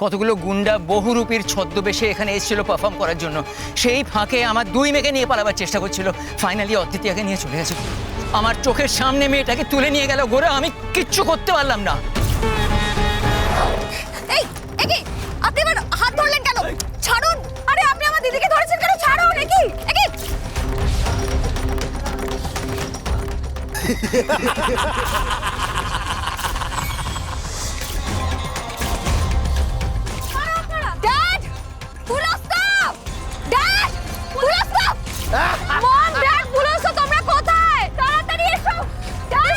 কতগুলো গুন্ডা বহুরূপীর ছদ্মবেশে এখানে এসেছিল পারফর্ম করার জন্য। সেই ফাঁকে আমার দুই মেয়েকে নিয়ে পালাবার চেষ্টা করছিল। ফাইনালি অদ্বিতীয়াকে নিয়ে চলে গেছে। আমার চোখের সামনে মেয়েটাকে তুলে নিয়ে গেল গোরা, আমি কিচ্ছু করতে পারলাম না। এই একি আপনি আমার হাত ধরলেন কেন? ছাড়ুন। আরে আপনি আমার দিদিকে ধরেছেন কেন? ছাড়ুন। একি একি ড্যাড, পুল স্টপ। ড্যাড, পুল স্টপ। মম, ড্যাড, পুল স্টপ। তোমরা কোথায়? তাড়াতাড়ি এসো। ড্যাড,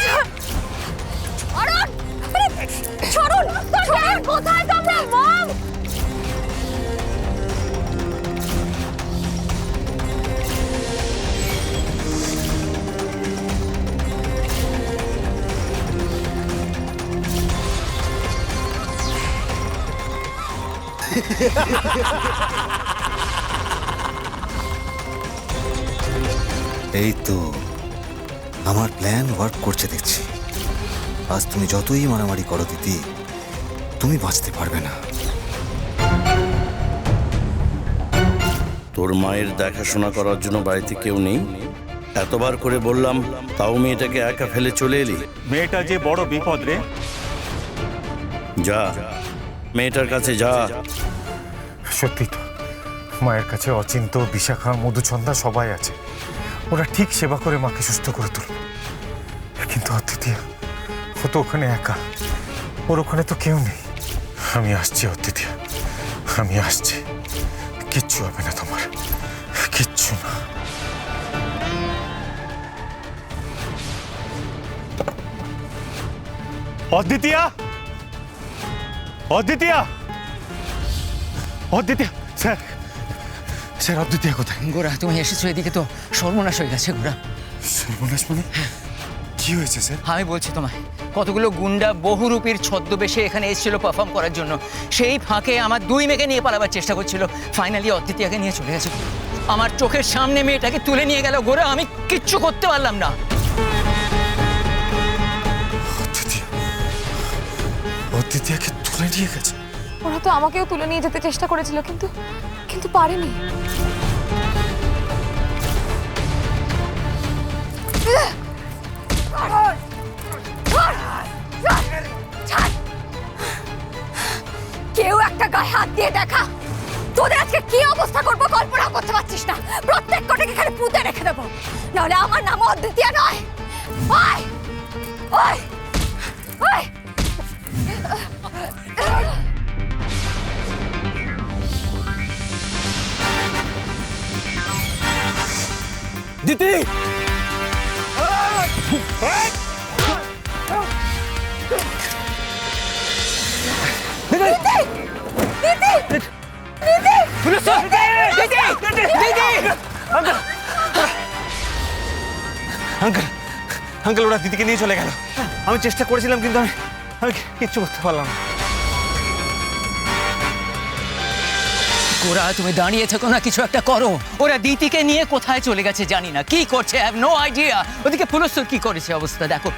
অরুণ, ছাড়ুন। ড্যাড, কোথায় তোমরা? মম, এই তো আমার প্ল্যান ওয়ার্ক করছে দেখছি। আজ তুমি যতই মারামারি করো দিদি, তুমি বাঁচতে পারবে না। তোর মায়ের দেখাশোনা করার জন্য বাড়িতে কেউ নেই? এতবার করে বললাম, তাও মেয়েটাকে একা ফেলে চলে এলি। মেয়েটা যে বড় বিপদ রে। যা, মেয়েটার কাছে যা। সত্যি তো, মায়ের কাছে অচিন্ত, বিশাখা, মধুচন্দা সবাই আছে। ওরা ঠিক সেবা করে মাকে সুস্থ করে তুলবে। কিন্তু অদ্বিতীয়া, ও তো ওখানে একা। ওর ওখানে তো কেউ নেই। আমি আসছি অদ্বিতীয়া, আমি আসছি। কিচ্ছু হবে না তোমার, কিচ্ছু না। অদ্বিতীয়া, অদ্বিতীয়া, অদ্বিতীয়া, স্যার, স্যার, অদ্বিতীয়া কোথায়? গোরা, তুমি এসেছো এদিকে তো সর্বনাশ হয়ে গেছে গোরা। সর্বনাশ মানে? কি হয়েছে স্যার? আমি বলছি তোমায়, কতগুলো গুন্ডা বহুরূপীর ছদ্মবেশে এখানে এসেছিল পারফর্ম করার জন্য। সেই ফাঁকে আমার দুই মেয়েকে নিয়ে পালাবার চেষ্টা করছিল। ফাইনালি অদ্বিতীয়াকে নিয়ে চলে গেছে। আমার চোখের সামনে মেয়েটাকে তুলে নিয়ে গেল গোরা, আমি কিচ্ছু করতে পারলাম না। অদ্বিতীয়া, অদ্বিতীয়াকে তুলে নিয়ে গেছে? ওরা তো আমাকেও তুলে নিয়ে যেতে চেষ্টা করেছিল, কিন্তু কিন্তু পারেনি। কেউ একটা গায়ে হাত দিয়ে দেখা। তোদের আজকে কি অবস্থা করবো কল্পনা করতে পারছিস না। প্রত্যেক কটাকে এখানে পুঁতে রেখে দেবো, নাহলে আমার নাম অদ্বিতীয়া নয়। ওই ওই ওই দিদি, আঙ্কেল, আঙ্কেল, ওরা দিদিকে নিয়ে চলে গেল। আমি চেষ্টা করেছিলাম, কিন্তু আমি কিচ্ছু করতে পারলাম না। গোরা, তুমি দাঁড়িয়ে থেকো না, কিছু একটা করো। ওরা দিদিকে নিয়ে কোথায় চলে গেছে জানি না, কি করছে, হ্যাভ নো আইডিয়া। ওদিকে পুলিশ কি করেছে অবস্থা দেখো।